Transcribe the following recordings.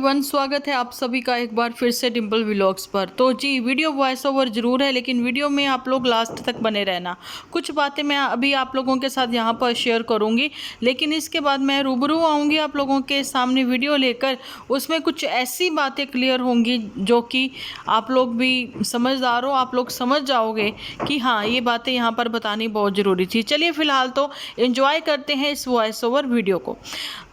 Everyone, स्वागत है आप सभी का एक बार फिर से डिम्पल व्लॉग्स पर। तो जी, वीडियो वॉइस ओवर ज़रूर है, लेकिन वीडियो में आप लोग लास्ट तक बने रहना। कुछ बातें मैं अभी आप लोगों के साथ यहाँ पर शेयर करूँगी, लेकिन इसके बाद मैं रूबरू आऊँगी आप लोगों के सामने वीडियो लेकर। उसमें कुछ ऐसी बातें क्लियर होंगी जो कि आप लोग भी समझदार हो, आप लोग समझ जाओगे कि हाँ, ये बातें यहाँ पर बतानी बहुत ज़रूरी थी। चलिए फ़िलहाल तो एंजॉय करते हैं इस वॉइस ओवर वीडियो को।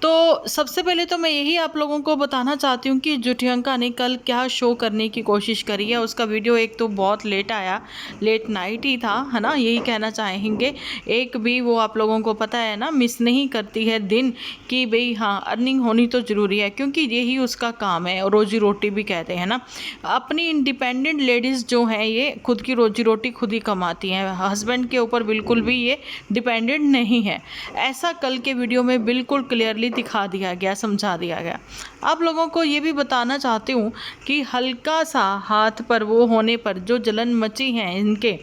तो सबसे पहले तो मैं यही आप लोगों को बताना चाहती हूँ कि जुटियंका ने कल क्या शो करने की कोशिश करी है। उसका वीडियो एक तो बहुत लेट आया, लेट नाइट ही था, है ना, यही कहना चाहेंगे। एक भी वो आप लोगों को पता है ना, मिस नहीं करती है दिन कि भाई हाँ, अर्निंग होनी तो ज़रूरी है, क्योंकि यही उसका काम है, रोजी रोटी भी कहते हैं ना। अपनी इंडिपेंडेंट लेडीज़ जो हैं, ये खुद की रोजी रोटी खुद ही कमाती हैं, हस्बैंड के ऊपर बिल्कुल भी ये डिपेंडेंट नहीं है। ऐसा कल के वीडियो में बिल्कुल क्लियरली दिखा दिया गया, समझा दिया गया। आप लोगों को ये भी बताना चाहती हूँ कि हल्का सा हाथ पर वो होने पर जो जलन मची है इनके,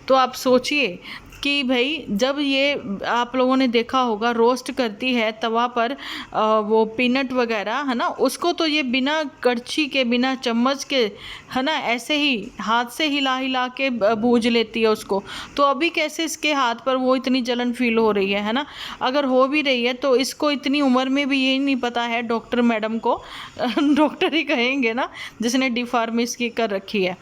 तो आप सोचिए कि भाई जब ये आप लोगों ने देखा होगा रोस्ट करती है तवा पर वो पीनट वगैरह, है ना, उसको तो ये बिना कड़छी के, बिना चम्मच के, है ना, ऐसे ही हाथ से हिला हिला के भूज लेती है उसको। तो अभी कैसे इसके हाथ पर वो इतनी जलन फील हो रही है ना। अगर हो भी रही है तो इसको इतनी उम्र में भी यही नहीं पता है डॉक्टर मैडम को डॉक्टर ही कहेंगे ना, जिसने डी फार्मेसी कर रखी है।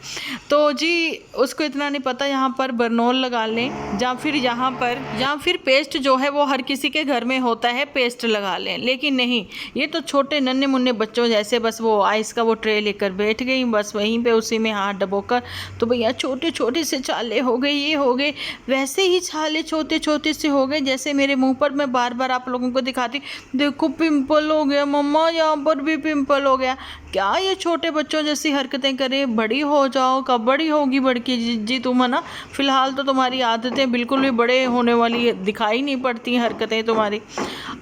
तो जी उसको इतना नहीं पता यहाँ पर बर्नोल लगा लें, या फिर पेस्ट जो है वो हर किसी के घर में होता है, पेस्ट लगा लें। लेकिन नहीं, ये तो छोटे नन्हे मुन्ने बच्चों जैसे बस वो आइस का वो ट्रे लेकर बैठ गई, बस वहीं पे उसी में हाथ डबोकर। तो भैया छोटे छोटे से छाले हो गए, ये हो गए, वैसे ही छाले छोटे छोटे से हो गए जैसे मेरे मुंह पर मैं बार बार आप लोगों को दिखाती, देखो पिंपल हो गया मम्मा, यहाँ पर भी पिंपल हो गया। क्या ये छोटे बच्चों जैसी हरकतें करें, बड़ी हो जाओ, कब बड़ी होगी बड़की जी तुम, है ना। फिलहाल तो तुम्हारी आदतें बिल्कुल भी बड़े होने वाली दिखाई नहीं पड़ती, हरकतें तुम्हारी।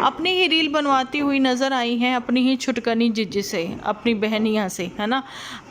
अपनी ही रील बनवाती हुई नज़र आई हैं, अपनी ही छुटकनी जीजी से, अपनी बहनियाँ से, है ना।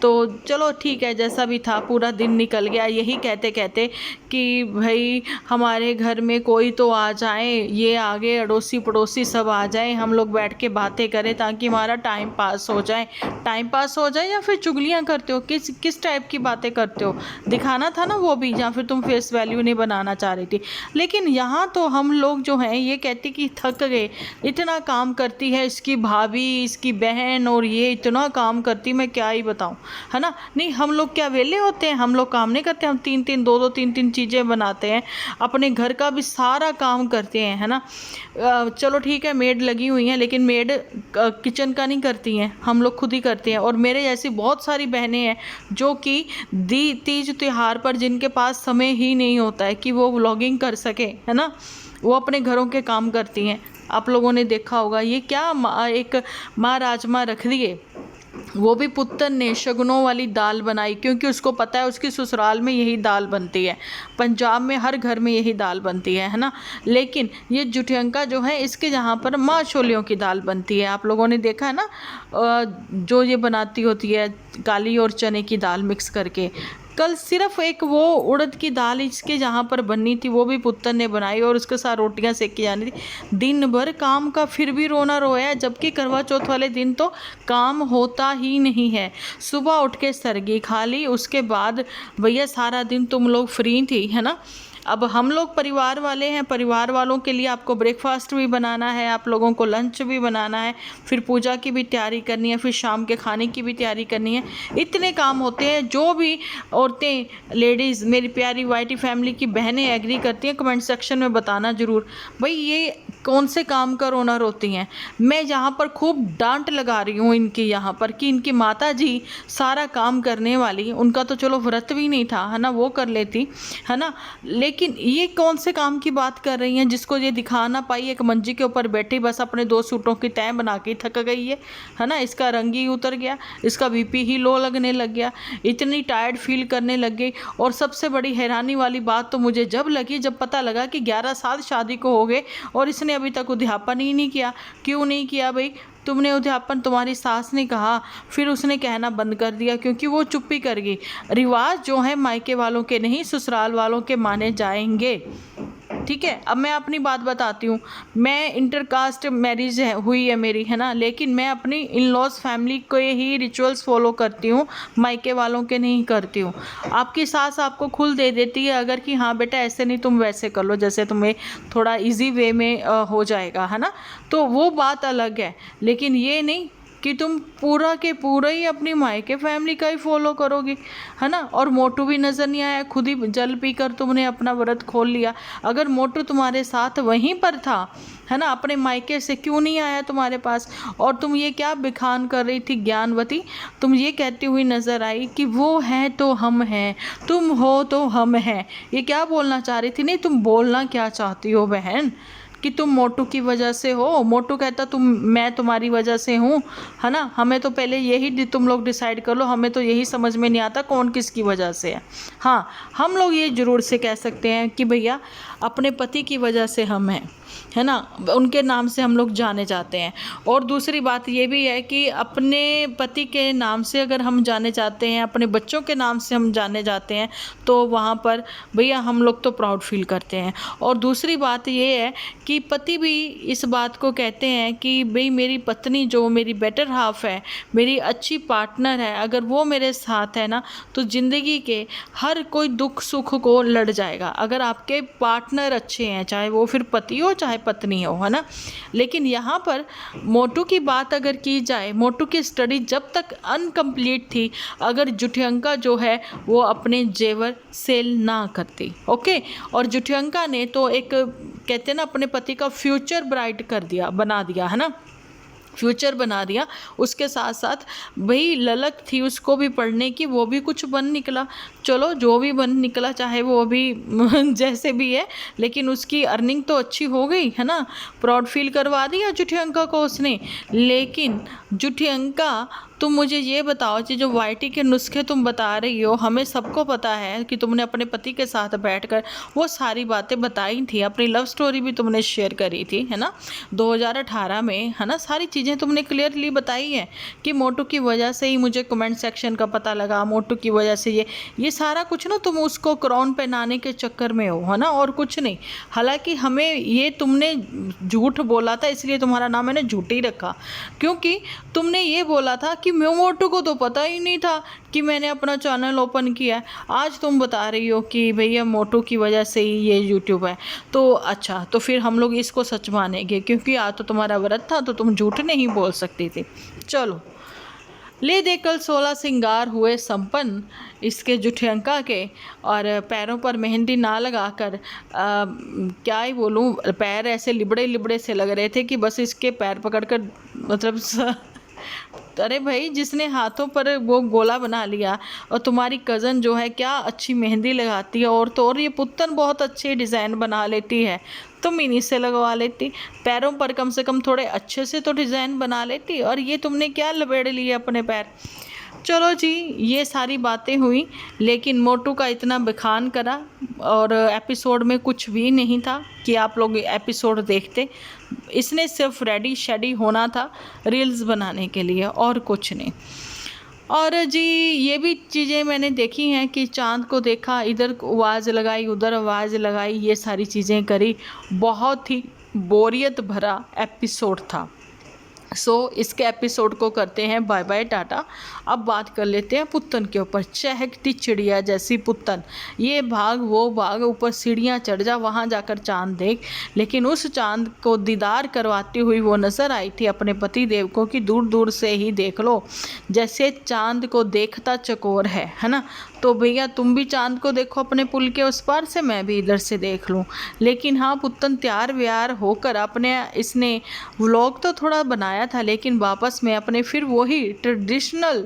तो चलो ठीक है, जैसा भी था पूरा दिन निकल गया यही कहते कहते कि भाई हमारे घर में कोई तो आ जाए, ये आगे अड़ोसी पड़ोसी सब आ जाए, हम लोग बैठ के बातें करें ताकि हमारा टाइम पास हो जाए। टाइम पास हो जाए या फिर चुगलियाँ करते हो, किस टाइप की बातें करते हो, दिखाना था ना वो भी, या फिर तुम फेस वैल्यू नहीं बनाना चाह रही थी। लेकिन यहाँ तो हम लोग जो हैं ये कहती कि थक गए, इतना काम करती है इसकी भाभी, इसकी बहन, और ये इतना काम करती, मैं क्या ही बताऊँ, है ना। नहीं, हम लोग क्या वेले होते हैं, हम लोग काम नहीं करते, हम दो तीन चीज़ें बनाते हैं, अपने घर का भी सारा काम करते हैं, है ना। चलो ठीक है, मेड लगी हुई हैं, लेकिन मेड किचन का नहीं करती हैं, हम लोग खुद ही करते हैं। और मेरे जैसी बहुत सारी बहनें हैं जो कि तीज त्योहार पर जिनके पास समय ही नहीं होता है कि वो व्लॉगिंग कर सके, है ना, वो अपने घरों के काम करती हैं। आप लोगों ने देखा होगा ये क्या एक माँ राजमा रख दिए, वो भी पुत्तर ने शगुनों वाली दाल बनाई, क्योंकि उसको पता है उसकी ससुराल में यही दाल बनती है, पंजाब में हर घर में यही दाल बनती है ना। लेकिन ये जुटियंका जो है, इसके यहाँ पर माँ छोलियों की दाल बनती है। आप लोगों ने देखा है ना, जो ये बनाती होती है काली और चने की दाल मिक्स करके। कल सिर्फ एक वो उड़द की दाल इसके जहाँ पर बननी थी, वो भी पुत्तर ने बनाई, और उसके साथ रोटियां सेकी जानी थी। दिन भर काम का फिर भी रोना रोया, जबकि करवा चौथ वाले दिन तो काम होता ही नहीं है। सुबह उठ के सरगी खा ली, उसके बाद भैया सारा दिन तुम लोग फ्री थी, है ना। अब हम लोग परिवार वाले हैं, परिवार वालों के लिए आपको ब्रेकफास्ट भी बनाना है, आप लोगों को लंच भी बनाना है, फिर पूजा की भी तैयारी करनी है, फिर शाम के खाने की भी तैयारी करनी है। इतने काम होते हैं। जो भी औरतें, लेडीज़, मेरी प्यारी वाईटी फैमिली की बहनें एग्री करती हैं, कमेंट सेक्शन में बताना ज़रूर भाई ये कौन से काम का रोना रोती हैं। मैं यहाँ पर खूब डांट लगा रही हूँ इनकी यहाँ पर कि इनकी माता जी सारा काम करने वाली, उनका तो चलो व्रत भी नहीं था, है ना, वो कर लेती, है ना। लेकिन ये कौन से काम की बात कर रही हैं जिसको ये दिखा ना पाई, एक मंजी के ऊपर बैठी बस अपने 2 सूटों की तय बना के थक गई है ना। इसका रंग ही उतर गया, इसका बीपी ही लो लगने लग गया, इतनी टायर्ड फील करने लग गई। और सबसे बड़ी हैरानी वाली बात तो मुझे जब लगी, जब पता लगा कि 11 साल शादी को हो गए और इसने अभी तक उद्यापन ही नहीं किया। क्यों नहीं किया भाई? तुमने उद्यापन, तुम्हारी सास ने कहा, फिर उसने कहना बंद कर दिया क्योंकि वो चुप्पी कर गई। रिवाज जो है मायके वालों के नहीं, ससुराल वालों के माने जाएंगे। ठीक है। अब मैं अपनी बात बताती हूँ। मैं इंटरकास्ट मैरिज हुई है मेरी, है ना, लेकिन मैं अपनी इन लॉज फैमिली के ही रिचुअल्स फॉलो करती हूँ, मायके वालों के नहीं करती हूँ। आपकी सास आपको खुल दे देती है अगर कि हाँ बेटा ऐसे नहीं, तुम वैसे कर लो, जैसे तुम्हें थोड़ा इजी वे में हो जाएगा, है ना, तो वो बात अलग है। लेकिन ये नहीं कि तुम पूरा के पूरा ही अपनी मायके फैमिली का ही फॉलो करोगी, है ना। और मोटू भी नज़र नहीं आया, खुद ही जल पीकर तुमने अपना व्रत खोल लिया। अगर मोटू तुम्हारे साथ वहीं पर था, है ना, अपने मायके से क्यों नहीं आया तुम्हारे पास? और तुम ये क्या बिखान कर रही थी ज्ञानवती? तुम ये कहती हुई नज़र आई कि वो है तो हम हैं, तुम हो तो हम हैं। ये क्या बोलना चाह रही थी? नहीं, तुम बोलना क्या चाहती हो बहन? कि तुम मोटू की वजह से हो? मोटू कहता मैं तुम्हारी वजह से हूँ, है ना। हमें तो पहले यही तुम लोग डिसाइड कर लो, हमें तो यही समझ में नहीं आता कौन किसकी वजह से है। हाँ, हम लोग ये ज़रूर से कह सकते हैं कि भैया अपने पति की वजह से हम हैं, है ना, उनके नाम से हम लोग जाने जाते हैं। और दूसरी बात ये भी है कि अपने पति के नाम से अगर हम जाने जाते हैं, अपने बच्चों के नाम से हम जाने जाते हैं, तो वहाँ पर भैया हम लोग तो प्राउड फील करते हैं। और दूसरी बात ये है कि पति भी इस बात को कहते हैं कि भाई मेरी पत्नी जो मेरी बेटर हाफ है, मेरी अच्छी पार्टनर है, अगर वो मेरे साथ है ना, तो ज़िंदगी के हर कोई दुख सुख को लड़ जाएगा। अगर आपके पार्टनर अच्छे हैं, चाहे वो फिर पति हो चाहे पत्नी हो, है ना। लेकिन यहाँ पर मोटू की बात अगर की जाए, मोटू की स्टडी जब तक अनकम्प्लीट थी, अगर जुठियंका जो है वो अपने जेवर सेल ना करती, ओके। और जुठियंका ने तो एक कहते हैं ना अपने पति का फ्यूचर ब्राइट कर दिया, बना दिया, है ना, फ्यूचर बना दिया। उसके साथ साथ वही ललक थी उसको भी पढ़ने की, वो भी कुछ बन निकला। चलो जो भी बन निकला, चाहे वो अभी जैसे भी है, लेकिन उसकी अर्निंग तो अच्छी हो गई, है ना। प्राउड फील करवा दिया जुठियंका को उसने। लेकिन जुठियंका तुम मुझे ये बताओ कि जो वाईटी के नुस्खे तुम बता रही हो, हमें सबको पता है कि तुमने अपने पति के साथ बैठकर वो सारी बातें बताई थी, अपनी लव स्टोरी भी तुमने शेयर करी थी, है ना, 2018 में, है ना। सारी चीज़ें तुमने क्लियरली बताई हैं कि मोटू की वजह से ही मुझे कमेंट सेक्शन का पता लगा, मोटू की वजह से ये सारा कुछ ना तुम उसको क्राउन पहनाने के चक्कर में हो, है ना, और कुछ नहीं। हालांकि हमें ये तुमने झूठ बोला था, इसलिए तुम्हारा नाम मैंने झूठी रखा, क्योंकि तुमने ये बोला था कि मोटू को तो पता ही नहीं था कि मैंने अपना चैनल ओपन किया है। आज तुम बता रही हो कि भैया मोटू की वजह से ही ये यूट्यूब है। तो अच्छा, तो फिर हम लोग इसको सच मानेंगे, क्योंकि आज तो तुम्हारा व्रत था तो तुम झूठ नहीं बोल सकती थी। चलो, ले दे कल 16 सिंगार हुए संपन्न इसके जुठियंका के, और पैरों पर मेहंदी ना लगाकर क्या ही बोलूँ, पैर ऐसे लिबड़े लिबड़े से लग रहे थे कि बस इसके पैर पकड़कर मतलब अरे भाई, जिसने हाथों पर वो गोला बना लिया, और तुम्हारी कज़न जो है क्या अच्छी मेहंदी लगाती है, और तो और ये पुत्तन बहुत अच्छे डिज़ाइन बना लेती है, तुम इन्हीं से लगवा लेती। पैरों पर कम से कम थोड़े अच्छे से तो डिज़ाइन बना लेती, और ये तुमने क्या लपेड़ लिए अपने पैर। चलो जी, ये सारी बातें हुई, लेकिन मोटू का इतना बखान करा, और एपिसोड में कुछ भी नहीं था कि आप लोग एपिसोड देखते। इसने सिर्फ रेडी शेडी होना था रील्स बनाने के लिए, और कुछ नहीं। और जी, ये भी चीज़ें मैंने देखी हैं कि चांद को देखा, इधर आवाज़ लगाई, उधर आवाज़ लगाई, ये सारी चीज़ें करी। बहुत ही बोरियत भरा एपिसोड था। इसके एपिसोड को करते हैं बाय बाय टाटा। अब बात कर लेते हैं पुत्तन के ऊपर। चहकती चिड़िया जैसी पुत्तन, ये भाग वो भाग, ऊपर सीढ़ियाँ चढ़ जा, वहाँ जाकर चांद देख। लेकिन उस चांद को दीदार करवाती हुई वो नज़र आई थी अपने पति देव को कि दूर दूर से ही देख लो, जैसे चांद को देखता चकोर है ना। तो भैया तुम भी चांद को देखो अपने पुल के उस पार से, मैं भी इधर से देख लूँ। लेकिन हाँ, पुत्तन तैयार व्यार होकर अपने इसने व्लॉग तो थोड़ा बनाया था, लेकिन वापस में अपने फिर वही ट्रेडिशनल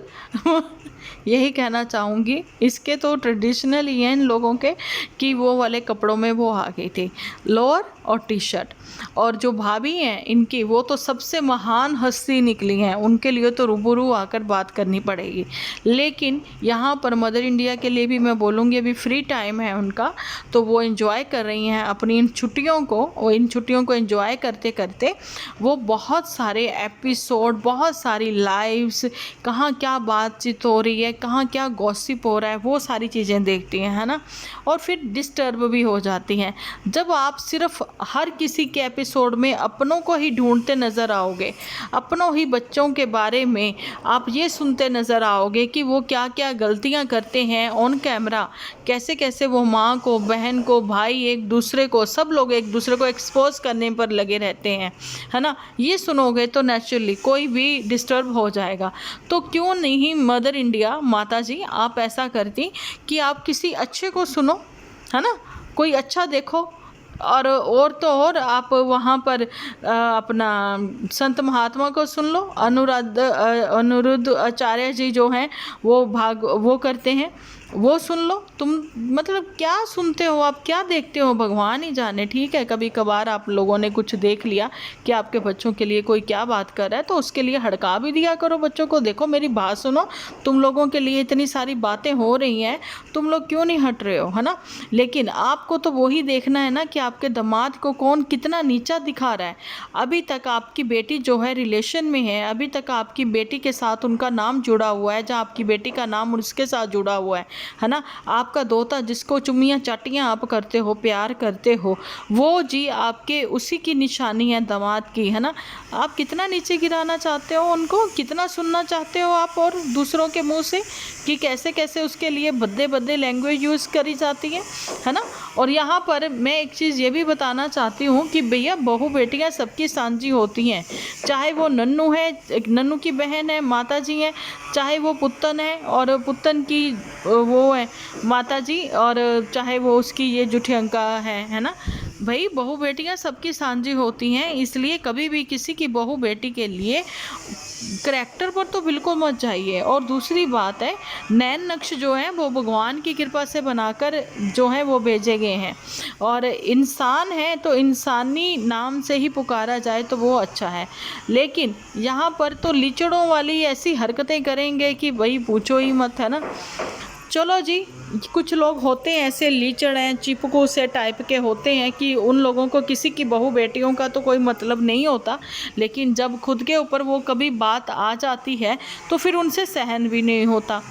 यही कहना चाहूँगी, इसके तो ट्रेडिशनल ही हैं इन लोगों के, कि वो वाले कपड़ों में वो आ गई थी, लोअर और टी शर्ट। और जो भाभी हैं इनकी, वो तो सबसे महान हस्ती निकली हैं, उनके लिए तो रूबरू आकर बात करनी पड़ेगी। लेकिन यहाँ पर मदर इंडिया के लिए भी मैं बोलूँगी, अभी फ्री टाइम है उनका, तो वो एंजॉय कर रही हैं अपनी इन छुट्टियों को, और इन छुट्टियों को एंजॉय करते करते वो बहुत सारे एपिसोड, बहुत सारी लाइव्स, कहाँ क्या बातचीत हो रही है, कहाँ क्या गॉसिप हो रहा है, वो सारी चीज़ें देखती हैं, है ना। और फिर डिस्टर्ब भी हो जाती हैं। जब आप सिर्फ हर किसी के एपिसोड में अपनों को ही ढूंढते नज़र आओगे, अपनों ही बच्चों के बारे में आप ये सुनते नज़र आओगे कि वो क्या क्या गलतियां करते हैं ऑन कैमरा, कैसे कैसे वो माँ को, बहन को, भाई, एक दूसरे को, सब लोग एक दूसरे को एक्सपोज करने पर लगे रहते हैं, है ना। ये सुनोगे तो नेचुरली कोई भी डिस्टर्ब हो जाएगा। तो क्यों नहीं मदर इंडिया, माता जी, आप ऐसा करती कि आप किसी अच्छे को सुनो, है ना, कोई अच्छा देखो। और तो और आप वहाँ पर अपना संत महात्मा को सुन लो, अनिरुद्ध आचार्य जी जो हैं वो करते हैं, वो सुन लो। तुम मतलब क्या सुनते हो आप, क्या देखते हो, भगवान ही जाने। ठीक है, कभी कभार आप लोगों ने कुछ देख लिया कि आपके बच्चों के लिए कोई क्या बात कर रहा है, तो उसके लिए हड़का भी दिया करो बच्चों को, देखो मेरी बात सुनो, तुम लोगों के लिए इतनी सारी बातें हो रही हैं, तुम लोग क्यों नहीं हट रहे हो, है ना। लेकिन आपको तो वही देखना है ना कि आपके दामाद को कौन कितना नीचा दिखा रहा है। अभी तक आपकी बेटी जो है रिलेशन में है, अभी तक आपकी बेटी के साथ उनका नाम जुड़ा हुआ है, जहाँ आपकी बेटी का नाम उसके साथ जुड़ा हुआ है ना। आपका दोता जिसको चुम्मियाँ चाटियाँ आप करते हो, प्यार करते हो, वो जी आपके उसी की निशानी है, दामाद की, है ना। आप कितना नीचे गिराना चाहते हो उनको, कितना सुनना चाहते हो आप और दूसरों के मुंह से कि कैसे कैसे उसके लिए भद्दे भद्दे लैंग्वेज यूज़ करी जाती है ना। और यहाँ पर मैं एक चीज़ ये भी बताना चाहती हूँ कि भैया बहू बेटियाँ सबकी सांझी होती हैं, चाहे वो नन्नू है, नन्नू की बहन है, माता जी हैं, चाहे वो पुत्तन है और पुत्तन की वो है माता जी, और चाहे वो उसकी ये जुठियंका है ना। भाई बहू बेटियां सबकी सांझी होती हैं, इसलिए कभी भी किसी की बहू बेटी के लिए करैक्टर पर तो बिल्कुल मत जाइए। और दूसरी बात है, नैन नक्श जो है वो भगवान की कृपा से बनाकर जो है वो भेजे गए हैं, और इंसान है तो इंसानी नाम से ही पुकारा जाए तो वो अच्छा है। लेकिन यहाँ पर तो लीचड़ों वाली ऐसी हरकतें करेंगे कि भाई पूछो ही मत, है ना। चलो जी, कुछ लोग होते हैं ऐसे लीचड़ हैं, चिपकू से टाइप के होते हैं कि उन लोगों को किसी की बहू बेटियों का तो कोई मतलब नहीं होता, लेकिन जब खुद के ऊपर वो कभी बात आ जाती है तो फिर उनसे सहन भी नहीं होता।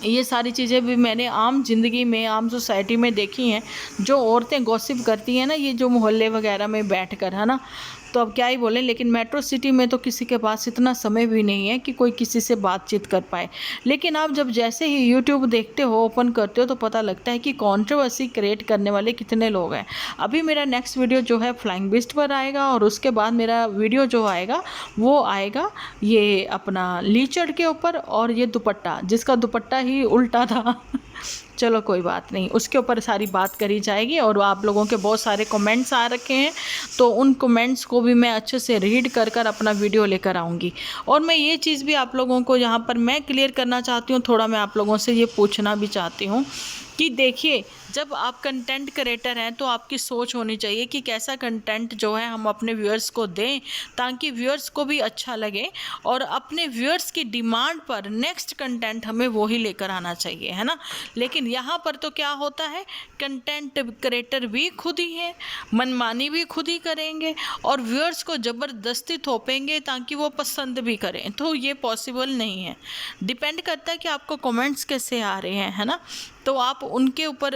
ये सारी चीज़ें भी मैंने आम जिंदगी में, आम सोसाइटी में देखी हैं। जो औरतें गॉसिप करती हैं ना, ये जो मोहल्ले वगैरह में बैठकर, है ना, तो अब क्या ही बोलें। लेकिन मेट्रो सिटी में तो किसी के पास इतना समय भी नहीं है कि कोई किसी से बातचीत कर पाए। लेकिन आप जब जैसे ही यूट्यूब देखते हो, ओपन करते हो, तो पता लगता है कि कंट्रोवर्सी क्रिएट करने वाले कितने लोग हैं। अभी मेरा नेक्स्ट वीडियो जो है फ्लाइंग बीस्ट पर आएगा, और उसके बाद मेरा वीडियो जो आएगा वो आएगा ये अपना लीचड़ के ऊपर, और ये दुपट्टा, जिसका दुपट्टा ही उल्टा था चलो कोई बात नहीं, उसके ऊपर सारी बात करी जाएगी। और आप लोगों के बहुत सारे कमेंट्स आ रखे हैं, तो उन कमेंट्स को भी मैं अच्छे से रीड कर कर अपना वीडियो लेकर आऊँगी। और मैं ये चीज़ भी आप लोगों को यहाँ पर मैं क्लियर करना चाहती हूँ, थोड़ा मैं आप लोगों से ये पूछना भी चाहती हूँ कि देखिए, जब आप कंटेंट क्रिएटर हैं तो आपकी सोच होनी चाहिए कि कैसा कंटेंट जो है हम अपने व्यूअर्स को दें, ताकि व्यूअर्स को भी अच्छा लगे, और अपने व्यूअर्स की डिमांड पर नेक्स्ट कंटेंट हमें वो ही लेकर आना चाहिए, है ना। लेकिन यहाँ पर तो क्या होता है, कंटेंट क्रिएटर भी खुद ही है, मनमानी भी खुद ही करेंगे, और व्यूअर्स को ज़बरदस्ती थोपेंगे ताकि वो पसंद भी करें, तो ये पॉसिबल नहीं है। डिपेंड करता है कि आपको कमेंट्स कैसे आ रहे हैं, है ना। तो आप उनके ऊपर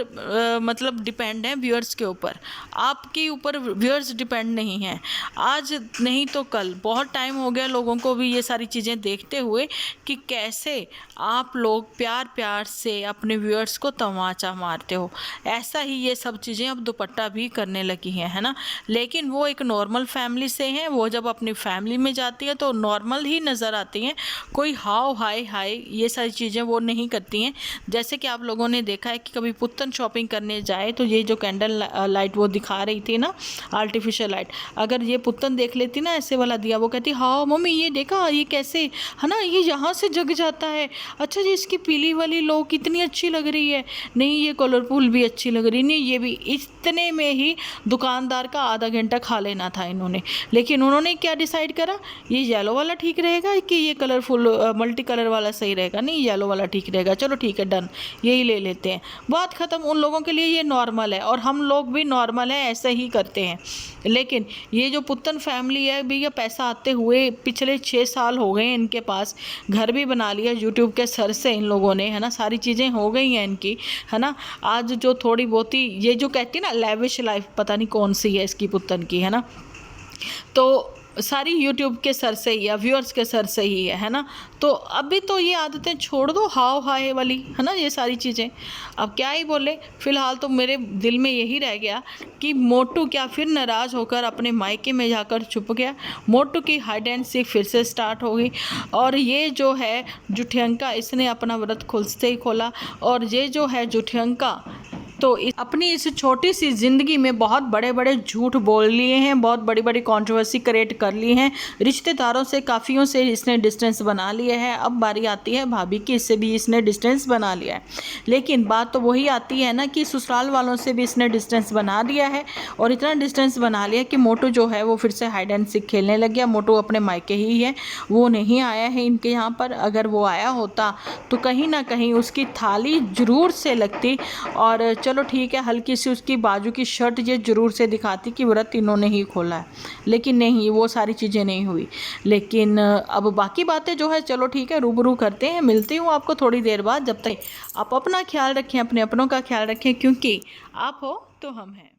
मतलब डिपेंड है, व्यूअर्स के ऊपर, आपके ऊपर व्यूअर्स डिपेंड नहीं है। आज नहीं तो कल, बहुत टाइम हो गया लोगों को भी ये सारी चीज़ें देखते हुए कि कैसे आप लोग प्यार प्यार से अपने व्यूअर्स को तमाचा मारते हो। ऐसा ही ये सब चीज़ें अब दुपट्टा भी करने लगी हैं, है ना। लेकिन वो एक नॉर्मल फैमिली से हैं, वो जब अपनी फैमिली में जाती है तो नॉर्मल ही नज़र आती हैं, कोई हाय हाय ये सारी चीज़ें वो नहीं करती हैं। जैसे कि आप लोगों ने देखा है कि कभी पुत्तन शॉप शॉपिंग करने जाए तो ये जो कैंडल लाइट वो दिखा रही थी ना, आर्टिफिशियल लाइट, अगर ये पुत्तन देख लेती ना ऐसे वाला दिया, वो कहती हाँ मम्मी ये देखा ये कैसे है ना, ये यहाँ से जग जाता है, अच्छा जी इसकी पीली वाली लो कितनी अच्छी लग रही है, नहीं ये कलरफुल भी अच्छी लग रही, नहीं ये भी। इतने में ही दुकानदार का आधा घंटा खा लेना था इन्होंने, लेकिन उन्होंने क्या डिसाइड करा, ये येलो वाला ठीक रहेगा कि ये कलरफुल मल्टी कलर वाला सही रहेगा, नहीं येलो वाला ठीक रहेगा, चलो ठीक है डन यही ले लेते हैं, बात ख़त्म। उन लोगों के लिए ये नॉर्मल है और हम लोग भी नॉर्मल है, ऐसे ही करते हैं। लेकिन ये जो पुत्तन फैमिली है भैया, पैसा आते हुए पिछले 6 साल हो गए इनके पास, घर भी बना लिया यूट्यूब के सर से इन लोगों ने, है ना, सारी चीज़ें हो गई हैं इनकी, है ना। आज जो थोड़ी बहुत ही ये जो कहती है ना लैविश लाइफ, पता नहीं कौन सी है इसकी पुत्तन की, है ना, तो सारी यूट्यूब के सर से ही या व्यूअर्स के सर से ही है ना। तो अभी तो ये आदतें छोड़ दो हाव हाय वाली, है ना, ये सारी चीज़ें। अब क्या ही बोले, फ़िलहाल तो मेरे दिल में यही रह गया कि मोटू क्या फिर नाराज़ होकर अपने मायके में जाकर छुप गया। मोटू की हाइड एंड सीक फिर से स्टार्ट हो गई और ये जो है जुठियंका, इसने अपना व्रत खुद से ही खोला। और ये जो है जुठियंका तो अपनी इस छोटी सी ज़िंदगी में बहुत बड़े बड़े झूठ बोल लिए हैं, बहुत बड़ी बड़ी कंट्रोवर्सी क्रिएट कर ली हैं, रिश्तेदारों से काफ़ियों से इसने डिस्टेंस बना लिया है। अब बारी आती है भाभी की, इससे भी इसने डिस्टेंस बना लिया है। लेकिन बात तो वही आती है ना कि ससुराल वालों से भी इसने डिस्टेंस बना दिया है और इतना डिस्टेंस बना लिया कि मोटू जो है वो फिर से हाइड एंड सीक खेलने लग गया। मोटू अपने मायके ही है, वो नहीं आया है इनके यहाँ पर। अगर वो आया होता तो कहीं ना कहीं उसकी थाली ज़रूर से लगती और चलो ठीक है हल्की सी उसकी बाजू की शर्ट ये ज़रूर से दिखाती कि व्रत इन्होंने ही खोला है। लेकिन नहीं, वो सारी चीज़ें नहीं हुई। लेकिन अब बाकी बातें जो है चलो ठीक है रूबरू करते हैं, मिलती हूँ आपको थोड़ी देर बाद। जब तक आप अपना ख्याल रखें, अपने अपनों का ख्याल रखें, क्योंकि आप हो तो हम हैं।